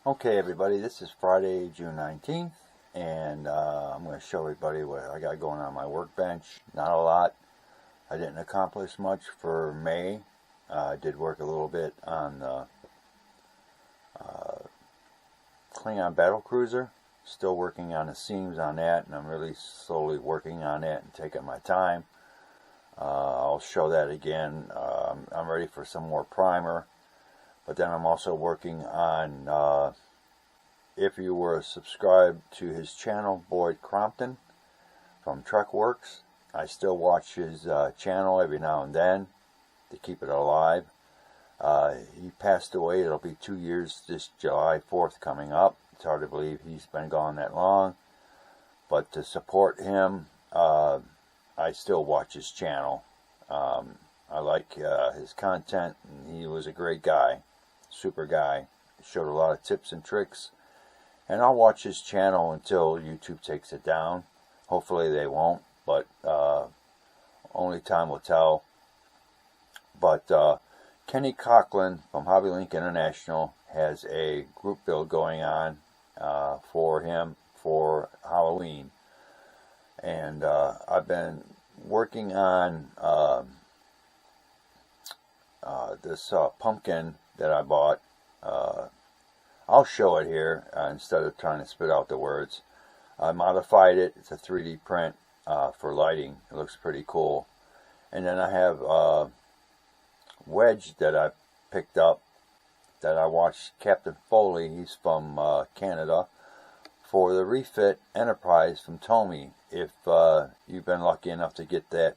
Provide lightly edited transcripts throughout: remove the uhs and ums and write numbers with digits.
Okay everybody, this is Friday, June 19th, and I'm going to show everybody what I got going on my workbench. Not a lot. I didn't accomplish much for May. I did work a little bit on the Klingon Battlecruiser. Still working on the seams on that, and I'm really slowly working on it and taking my time. I'll show that again. I'm ready for some more primer. But then I'm also working on, if you were subscribed to his channel, Boyd Crompton from Truckworks. I still watch his channel every now and then to keep it alive. He passed away. It'll be 2 years this July 4th coming up. It's hard to believe he's been gone that long. But to support him, I still watch his channel. I like his content, and he was a great guy. Super guy. Showed a lot of tips and tricks, and I'll watch his channel until YouTube takes it down. Hopefully they won't, but only time will tell. But Kenny Coughlin from HobbyLink International has a group build going on for him for Halloween, and I've been working on this pumpkin that I bought. I'll show it here instead of trying to spit out the words. I modified it. It's a 3D print for lighting. It looks pretty cool. And then I have a wedge that I picked up that I watched Captain Foley, he's from Canada, for the Refit Enterprise from Tomy. If you've been lucky enough to get that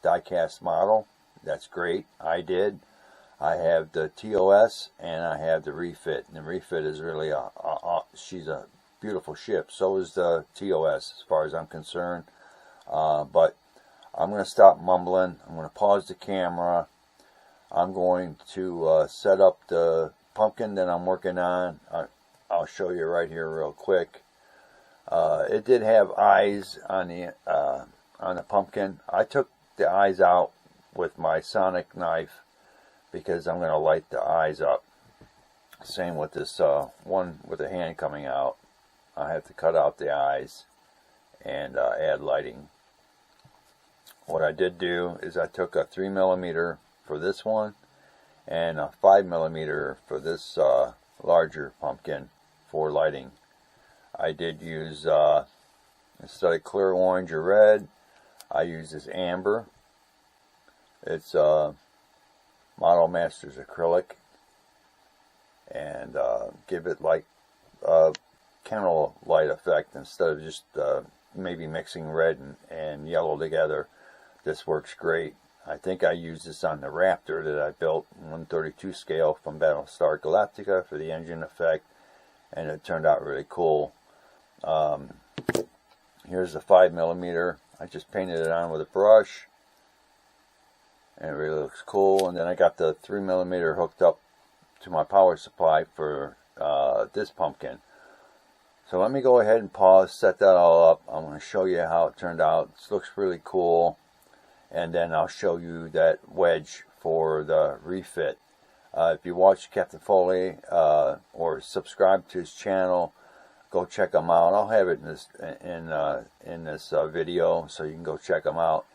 die-cast model, that's great. I did. I have the TOS and I have the Refit. And the Refit is really she's a beautiful ship. So is the TOS as far as I'm concerned. But I'm going to stop mumbling. I'm going to pause the camera. I'm going to set up the pumpkin that I'm working on. I'll show you right here real quick. It did have eyes on the pumpkin. I took the eyes out with my sonic knife because I'm going to light the eyes up. Same with this one with the hand coming out. I have to cut out the eyes and add lighting. What I did do is I took a 3mm for this one and a 5mm for this larger pumpkin for lighting. I did use, instead of clear orange or red, I used this amber. It's Model Masters acrylic, and give it like a candlelight effect instead of just maybe mixing red and yellow together. This works great. I think I used this on the Raptor that I built 1/32 scale from Battlestar Galactica for the engine effect, and it turned out really cool. Here's the 5mm. I just painted it on with a brush, and it really looks cool. And then I got the 3mm hooked up to my power supply for this pumpkin. So let me go ahead and pause, set that all up. I'm going to show you how it turned out. This looks really cool. And then I'll show you that wedge for the Refit. If you watch Captain Foley or subscribe to his channel, go check him out. I'll have it in this video, so you can go check him out.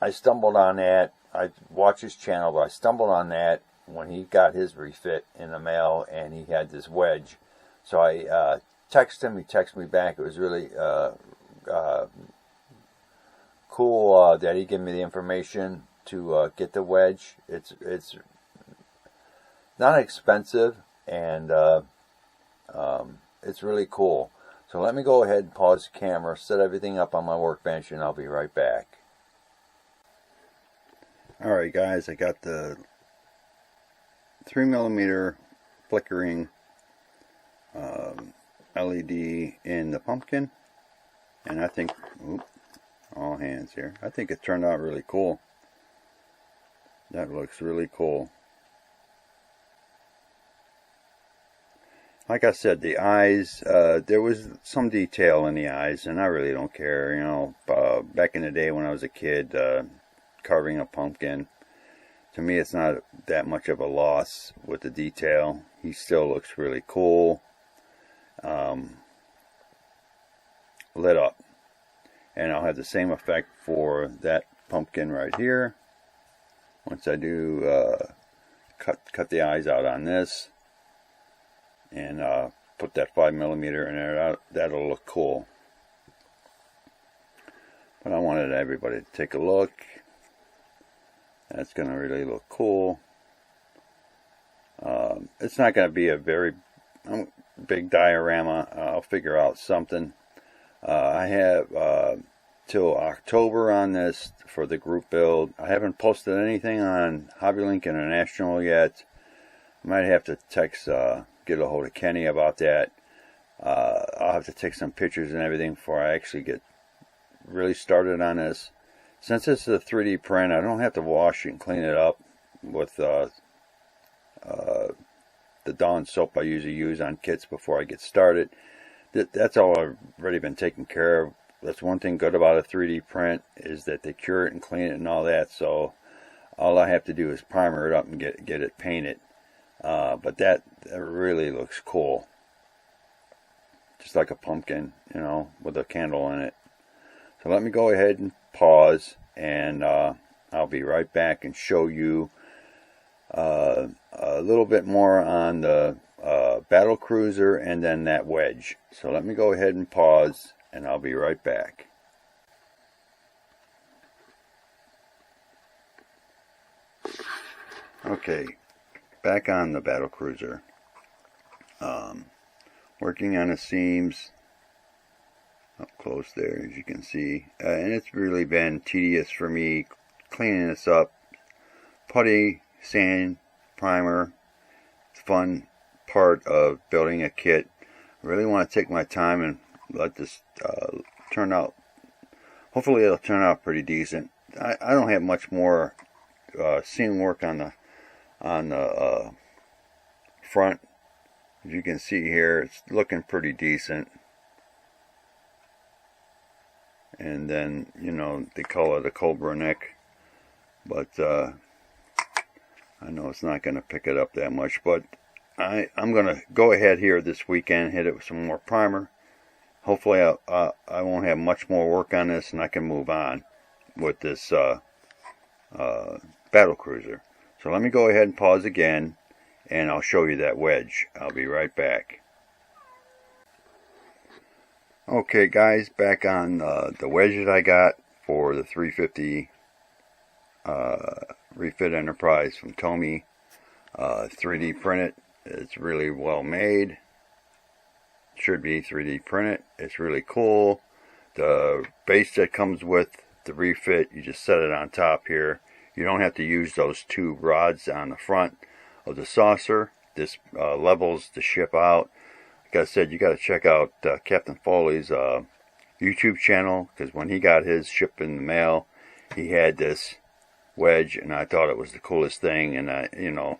I stumbled on that. I watch his channel, but I stumbled on that when he got his Refit in the mail, and he had this wedge. So I texted him. He texted me back. It was really cool that he gave me the information to get the wedge. It's not expensive, and it's really cool. So let me go ahead and pause the camera, set everything up on my workbench, and I'll be right back. Alright guys, I got the 3mm flickering LED in the pumpkin, and I think, all hands here, I think it turned out really cool. That looks really cool. Like I said, the eyes, there was some detail in the eyes, and I really don't care. You know, back in the day when I was a kid, carving a pumpkin, to me it's not that much of a loss with the detail. He still looks really cool. Lit up. And I'll have the same effect for that pumpkin right here. Once I do cut the eyes out on this and put that 5mm in there, that'll look cool. But I wanted everybody to take a look. That's going to really look cool. It's not going to be a very big diorama. I'll figure out something. I have till October on this for the group build. I haven't posted anything on HobbyLink International yet. I might have to text, get a hold of Kenny about that. I'll have to take some pictures and everything before I actually get really started on this. Since it's a 3D print, I don't have to wash it and clean it up with the Dawn soap I usually use on kits before I get started. That's all I've already been taken care of. That's one thing good about a 3D print, is that they cure it and clean it and all that. So all I have to do is primer it up and get it painted. But that really looks cool. Just like a pumpkin, you know, with a candle in it. So let me go ahead and pause, and I'll be right back and show you a little bit more on the battle cruiser and then that wedge. So let me go ahead and pause, and I'll be right back. Okay, back on the battle cruiser. Working on the seams up close there, as you can see, and it's really been tedious for me cleaning this up. Putty, sand, primer. It's a fun part of building a kit. I really want to take my time and let this turn out. Hopefully it'll turn out pretty decent. I don't have much more seam work on the front. As you can see here, it's looking pretty decent. And then, you know, they call it a cobra neck, but I know it's not going to pick it up that much. But I'm going to go ahead here this weekend, hit it with some more primer. Hopefully I won't have much more work on this, and I can move on with this battle cruiser. So let me go ahead and pause again, and I'll show you that wedge. I'll be right back. Okay guys, back on the wedge that I got for the 350 Refit Enterprise from Tomy. 3D printed. It's really well made. Should be 3D printed. It's really cool. The base that comes with the refit, you just set it on top here. You don't have to use those two rods on the front of the saucer. This levels the ship out. Like I said, you got to check out Captain Foley's YouTube channel, because when he got his ship in the mail, he had this wedge, and I thought it was the coolest thing. And I, you know,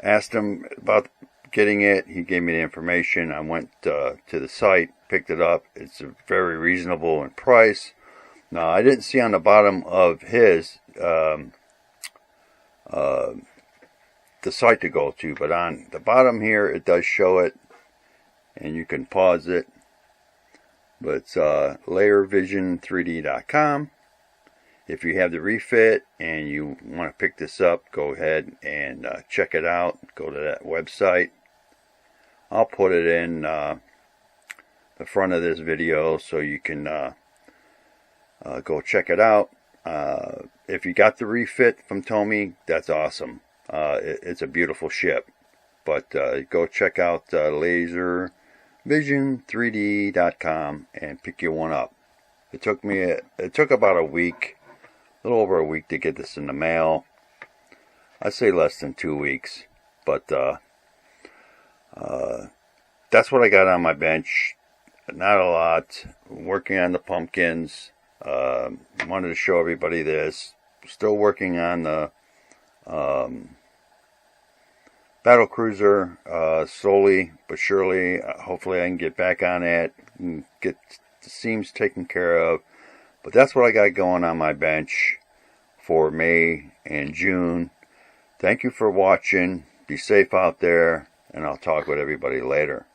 asked him about getting it. He gave me the information. I went to the site, picked it up. It's very reasonable in price. Now, I didn't see on the bottom of his the site to go to, but on the bottom here it does show it, and you can pause it. But it's layervision3d.com. If you have the refit and you want to pick this up, go ahead and check it out. Go to that website. I'll put it in the front of this video so you can go check it out. If you got the refit from Tomy, that's awesome. It's a beautiful ship. But go check out laservision3d.com and pick you one up. It took about a week, a little over a week, to get this in the mail. I'd say less than 2 weeks, but that's what I got on my bench. Not a lot. Working on the pumpkins. Wanted to show everybody this. Still working on the battle cruiser, slowly but surely. Hopefully I can get back on it and get the seams taken care of. But that's what I got going on my bench for May and June. Thank you for watching. Be safe out there, and I'll talk with everybody later.